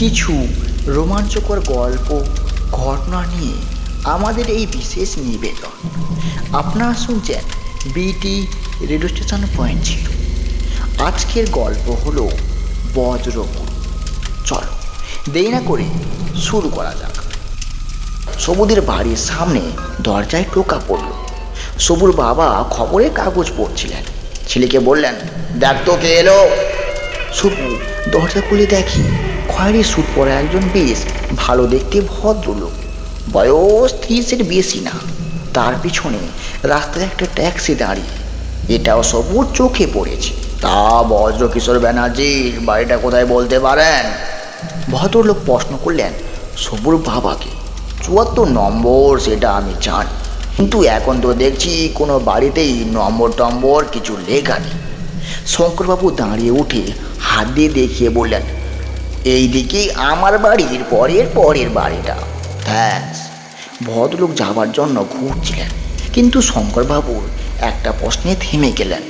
কিছু রোমাঞ্চকর গল্প ঘটনা নিয়ে আমাদের এই বিশেষ নিবেদন। আপনারা শুনছেন বিটি রেডিও স্টেশন .0। আজকের গল্প হলো বজ্রপুর। চলো দেরি না করে শুরু করা যাক। সবুদের বাড়ির সামনে দরজায় টোকা পড়ল। সবুর বাবা খবরের কাগজ পড়ছিলেন। ছেলেকে বললেন, দেখ তো কে এলো। সবু দরজা খুলে দেখি খয়েরি স্যুট পরা একজন বেশ ভালো দেখতে ভদ্রলোক। বয়স 30-এর বেশি না। তার পিছনে রাস্তায় একটা ট্যাক্সি দাঁড়িয়ে। এটাও সবুর চোখে পড়েছে। তা বজ্রকিশোর ব্যানার্জির বাড়িটা কোথায় বলতে পারেন? ভদ্রলোক প্রশ্ন করলেন সবুর বাবাকে। 74 নম্বর সেটা আমি জানি, কিন্তু এখন তো দেখছি কোনো বাড়িতেই নম্বর কিছু লেখা নেই। শঙ্করবাবু দাঁড়িয়ে উঠে হাত দিয়ে দেখিয়ে বললেন, এই দিকে আমার বাড়ির পরের বাড়িটা। থ্যাঙ্কস। ভদ্রলোক যাবার জন্য ঘুরছিলেন, কিন্তু শঙ্করবাবুর একটা প্রশ্নে থেমে গেলেন।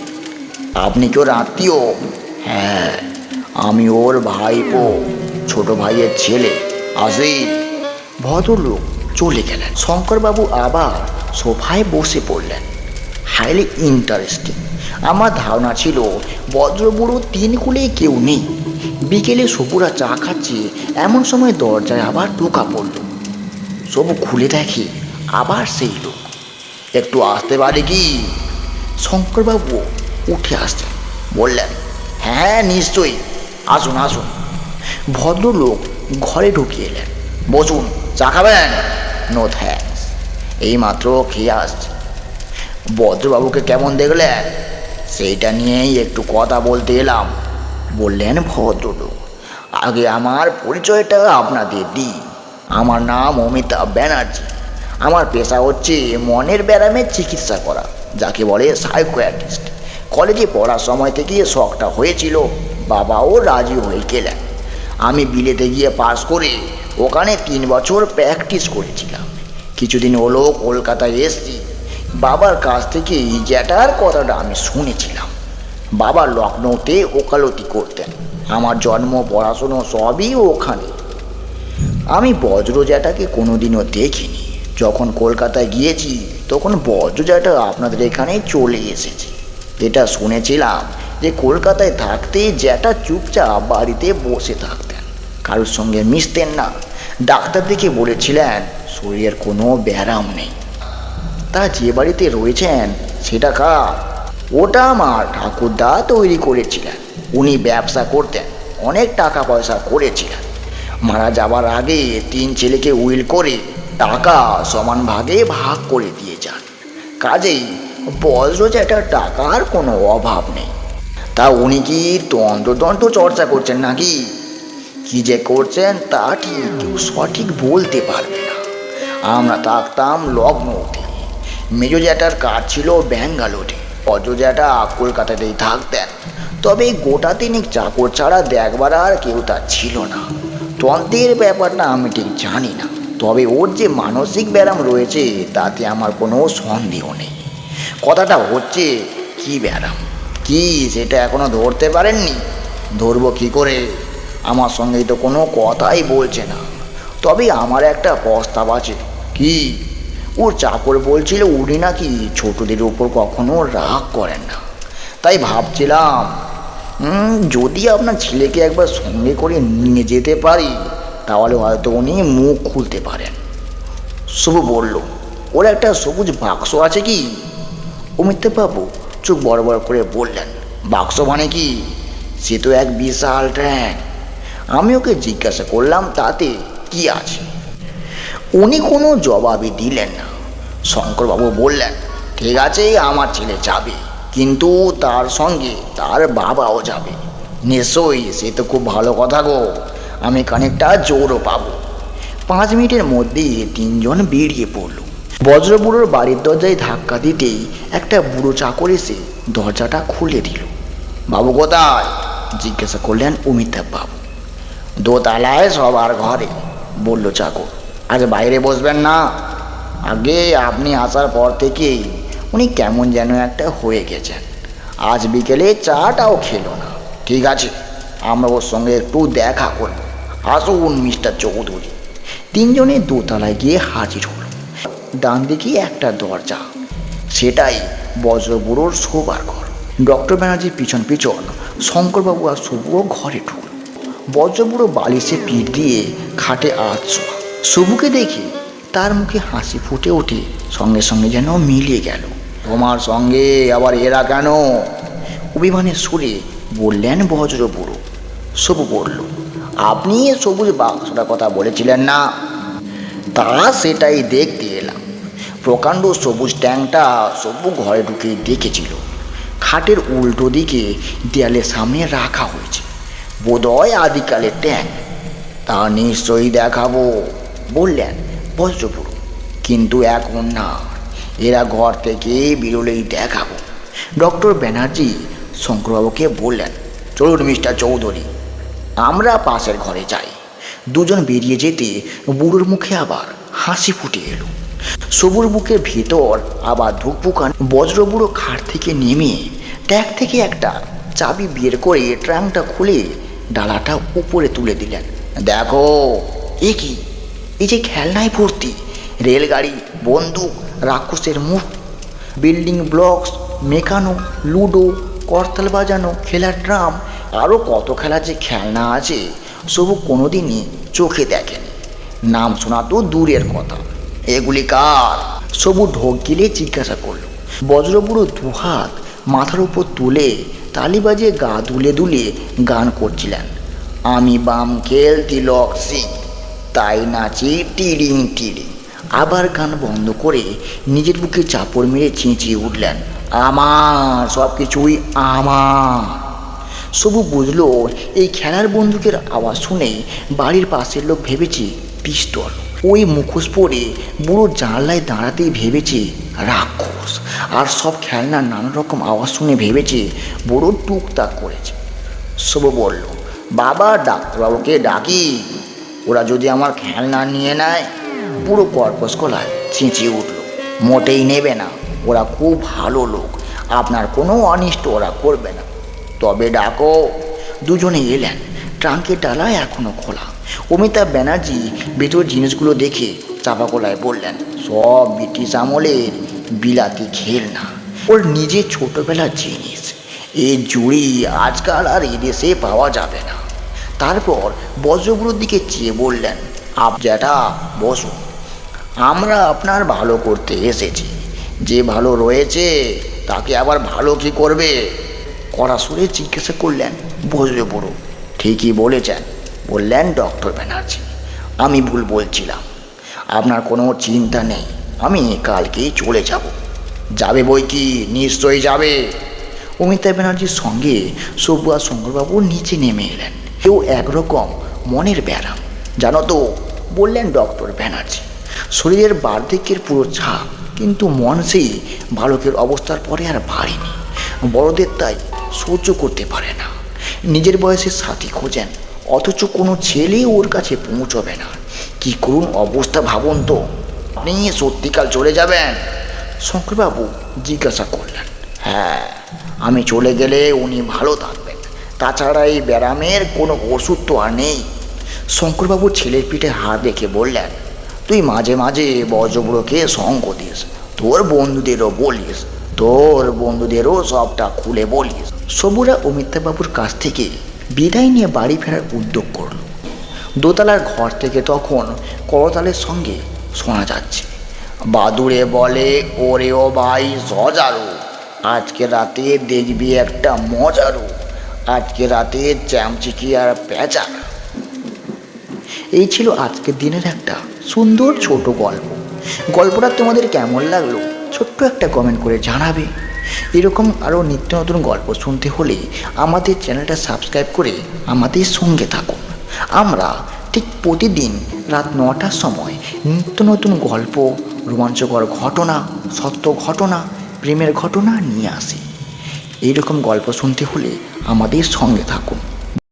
আপনি কি ওর আত্মীয়? হ্যাঁ, আমি ওর ভাইপো, ছোট ভাইয়ের ছেলে আসিফ। ভদ্রলোক চলে গেলেন। শঙ্করবাবু আবার সোফায় বসে পড়লেন। Highly interesting. আমার ধারণা ছিল বজ্রবুড়ো 3 কুলে কেউ নেই। বিকেলে সবুরা চা খাচ্ছে এমন সময় দরজায় আবার টোকা পড়ল। সবু খুলে দেখে আবার সেই লোক। একটু আসতে পারে কি? শঙ্করবাবু উঠে আসছেন, বললেন, হ্যাঁ নিশ্চয়ই, আসুন আসুন। ভদ্রলোক ঘরে ঢুকে এলেন। বসুন, চা খাবেন? নো থ্যাঙ্কস, এইমাত্র খেয়ে আসছে। বজ্রবাবুকে কেমন দেখলেন? সেইটা নিয়েই একটু কথা বলতে এলাম, বললেন ভদ্রলোক। আগে আমার পরিচয়টা আপনাদের দিই। আমার নাম অমিতাভ ব্যানার্জি। আমার পেশা হচ্ছে মনের ব্যায়ামের চিকিৎসা করা, যাকে বলে সাইকোয়াট্রিস্ট। কলেজে পড়ার সময় থেকে শখটা হয়েছিল, বাবাও রাজি হয়ে গেলেন। আমি বিলেতে গিয়ে পাস করে ওখানে 3 বছর প্র্যাকটিস করেছিলাম। কিছুদিন হলো কলকাতায় এসছি। বাবার কাছ থেকে যেটার কথাটা আমি শুনেছিলাম। বাবা লখনৌতে ওকালতি করতেন। আমার জন্ম, পড়াশুনো সবই ওখানে। আমি বজ্রজাটাকে কোনোদিনও দেখিনি। যখন কলকাতায় গিয়েছি তখন বজ্রজাটা আপনাদের এখানে চলে এসেছে। এটা শুনেছিলাম যে কলকাতায় থাকতে জ্যাটা চুপচাপ বাড়িতে বসে থাকতেন, কারোর সঙ্গে মিশতেন না। ডাক্তার দেখে বলেছিলেন শরীরের কোনো ব্যায়াম নেই। তা যে বাড়িতে রয়েছেন সেটা কার? ওটা আমার ঠাকুরদা তৈরি করেছিলেন। উনি ব্যবসা করতেন, অনেক টাকা পয়সা করেছিলেন। মারা যাবার আগে 3 ছেলেকে উইল করে টাকা সমান ভাগে ভাগ করে দিয়ে যান। কাজেই বজ্রজাটার টাকার কোনো অভাব নেই। তা উনি কি তন্ত্র চর্চা করছেন নাকি? কি যে করছেন তা ঠিক কেউ সঠিক বলতে পারবে না। আমরা থাকতাম লখনৌতে। মেজো জ্যাঠার কাজ ছিল ব্যাঙ্গালোরে। অজো জ্যাঠা কলকাতাতেই থাকতেন। তবে গোটা 3 চাকর ছাড়া দেখবার আর কেউ তার ছিল না। তন্ত্রের ব্যাপারটা আমি ঠিক জানি না, তবে ওর যে মানসিক ব্যায়াম রয়েছে তাতে আমার কোনো সন্দেহ নেই। কথাটা হচ্ছে কি ব্যায়াম, কি সেটা এখনো ধরতে পারেননি? ধরবো কি করে? আমার সঙ্গে তো কোনো কথাই বলছে না। তবে আমার একটা প্রস্তাব আছে। কি? ওর চাকর বলছিল উনি নাকি ছোটদের উপর কখনো রাগ করেন না। তাই ভাবছিলাম যদি আপনার ছেলেকে একবার সঙ্গে করে নিয়ে যেতে পারি তাহলে হয়তো উনি মুখ খুলতে পারেন। শুভ বলল, ওর একটা সবুজ বাক্স আছে কি? অমিতাভবাবু চোখ বড় বড় করে বললেন, বাক্স মানে কি? সে তো এক বিশাল ট্যাঙ্ক। আমি ওকে জিজ্ঞাসা করলাম তাতে কি আছে। উনি কোনো জবাবই দিলেন না। শঙ্করবাবু বললেন, ঠিক আছে, আমার ছেলে যাবে, কিন্তু তার সঙ্গে তার বাবাও যাবে। নিশ্চয়ই, সে তো খুব ভালো কথা গো। আমি খানিকটা জোরও পাবো। 5 মিনিটের মধ্যেই 3 জন বেরিয়ে পড়ল। বজ্রবুড়োর বাড়ির দরজায় ধাক্কা দিতেই একটা বুড়ো চাকর এসে দরজাটা খুলে দিল। বাবু কোথায়? জিজ্ঞাসা করলেন অমিতাভবাবু। দোতলায় সবার ঘরে, বলল চাকর। আজ বাইরে বসবেন না? আগে আপনি আসার পর থেকেই উনি কেমন যেন একটা হয়ে গেছেন। আজ বিকেলে চাটাও খেলো না। ঠিক আছে, আমরা ওর সঙ্গে একটু দেখা করব। আসুন মিস্টার চৌধুরী। তিনজনে দোতলায় গিয়ে হাজির হল। ডান দিকে একটা দরজা, সেটাই বজ্রবুড়োর শোবার ঘর। ডক্টর ব্যানার্জির পিছন পিছন শঙ্করবাবু আর শুভুও ঘরে ঢুকল। বজ্রবুড়ো বালিশে পিঠ দিয়ে খাটে শোয়া। শুভুকে দেখে তার মুখে হাসি ফুটে ওঠে, সঙ্গে সঙ্গে যেন মিলিয়ে গেল। তোমার সঙ্গে আবার এরা কেন? অভিমানের সুরে বললেন বজ্রবুড়ো। শুভু বলল, আপনি সবুজ বাক্সটার কথা বলেছিলেন না? তা সেটাই দেখতে এলাম। প্রকাণ্ড সবুজ ট্যাঙ্কটা সবু ঘরে ঢুকে দেখেছিল। খাটের উল্টো দিকে দেয়ালের সামনে রাখা হয়েছে। বোধহয় আদিকালের ট্যাঙ্ক। তা নিশ্চয়ই দেখাবো বললেন বজ্রবুড়ো, কিন্তু এখন না, এরা ঘর থেকে বেরোলেই দেখাবো। ডক্টর ব্যানার্জি শঙ্করবাবুকে বললেন, চলুন মিস্টার চৌধুরী, আমরা পাশের ঘরে যাই। দুজন বেরিয়ে যেতে বুড়োর মুখে আবার হাসি ফুটে এলো। সবুর বুকের ভেতর আবার ধুকপুকান। বজ্রবুড়ো খাট থেকে নেমে ট্যাঙ্ক থেকে একটা চাবি বের করে ট্রাঙ্কটা খুলে ডালাটা উপরে তুলে দিলেন। দেখো, এ কি? এই যে খেলনায় ভর্তি রেলগাড়ি, বন্দুক, রাক্ষসের মুখ, বিল্ডিং ব্লকস, মেকানো, লুডো, করতাল বাজানো, খেলার ড্রাম, আরও কত খেলার যে খেলনা আছে সবু কোনোদিনই চোখে দেখেনি। নাম শোনা তো দূরের কথা। এগুলি কার? সবু ঢোক গিলে জিজ্ঞাসা করল। বজ্রবুড়ো দুহাত মাথার উপর তুলে তালি বাজিয়ে গা দুলে দুলে গান করছিলেন। আমি বাম খেল তিলক সিং, তাই নাচি টিডিং টিডিং। আবার গান বন্ধ করে নিজের বুকে চাপড় মেরে চেঁচিয়ে উঠলেন, আমার সব কিছুই আমার। সবু বুঝলো এই খেলার বন্দুকের আওয়াজ শুনেই বাড়ির পাশের লোক ভেবেছে পিস্তল। ওই মুখোশ পরে বুড়ো জানলায় দাঁড়াতেই ভেবেছে রাক্ষস। আর সব খেলনার নানা রকম আওয়াজ শুনে ভেবেছে বুড়ো টুকটাক করেছে। সবু বলল, বাবা ডাক্তারবাবুকে ডাকি, ওরা যদি আমার খেলনা নিয়ে নেয়। পুরো কর্কশ গলায় চেঁচিয়ে উঠল, মোটেই নেবে না, ওরা খুব ভালো লোক, আপনার কোনো অনিষ্ট ওরা করবে না। তবে ডাকো। দুজনে এলেন। ট্রাঙ্কের ডালা এখনো খোলা। অমিতাভ ব্যানার্জি ভেতর জিনিসগুলো দেখে চাপা গলায় বললেন, সব ব্রিটিশ আমলের বিলাতি খেলনা, ওর নিজের ছোটবেলার জিনিস। এই জুড়ি আজকাল আর এদেশে পাওয়া যাবে না। তারপর বজ্রবুড়োর দিকে চেয়ে বললেন, আপ জ্যাঠা বসুন, আমরা আপনার ভালো করতে এসেছি। যে ভালো রয়েছে তাকে আবার ভালো কি করবে? কড়া সুরে জিজ্ঞাসা করলেন বজ্রবুড়ো। ঠিকই বলেছেন বললেন ডক্টর ব্যানার্জি, আমি ভুল বলছিলাম। আপনার কোনো চিন্তা নেই, আমি কালকেই চলে যাব। যাবে বই কি, নিশ্চয়ই যাবে। অমিতাভ ব্যানার্জির সঙ্গে সবু আর শঙ্করবাবু নিচে নেমে এলেন। কেউ একরকম মনের ব্যারাম, জানো তো বললেন ডক্টর ব্যানার্জি। শরীরের বার্ধক্যের পুরো ছাপ, কিন্তু মন সেই বালকের অবস্থার পরে আর বাড়েনি। বড়দের তাই সহ্য করতে পারে না। নিজের বয়সের সাথী খোঁজেন, অথচ কোনো ছেলে ওর কাছে পৌঁছবে না। কি করুন অবস্থা ভাবুন তো। আপনি সত্যিকাল চলে যাবেন? শঙ্করবাবু জিজ্ঞাসা করলেন। হ্যাঁ, আমি চলে গেলে উনি ভালো থাকবেন, তাছাড়া এই ব্যারামের কোনো ওষুধ তো আর নেই। শঙ্করবাবু ছেলের পিঠে হাত রেখে বললেন, তুই মাঝে মাঝে বজ্রবুড়োকে সঙ্গ দিস, তোর বন্ধুদেরও সবটা খুলে বলিস। সবুরা অমিতাভবাবুর কাছ থেকে বিদায় নিয়ে বাড়ি ফেরার উদ্যোগ করল। দোতলার ঘর থেকে তখন করতালের সঙ্গে শোনা যাচ্ছে, বাদুড়ে বলে, ওরে ও ভাই সজারু, আজকে রাতে দেখবি একটা মজারু, আজকে রাতে চ্যামচিকি আর পেঁচা। এই ছিল আজকের দিনের একটা সুন্দর ছোট গল্প। গল্পটা তোমাদের কেমন লাগলো ছোট্ট একটা কমেন্ট করে জানাবে। এরকম আরও নিত্য নতুন গল্প শুনতে হলে আমাদের চ্যানেলটা সাবস্ক্রাইব করে আমাদের সঙ্গে থাকুন। আমরা ঠিক প্রতিদিন রাত 9টার সময় নিত্য নতুন গল্প, রোমাঞ্চকর ঘটনা, সত্য ঘটনা, প্রেমের ঘটনা নিয়ে আসি। এইরকম গল্প শুনতে হলে আমাদের সঙ্গে থাকুন।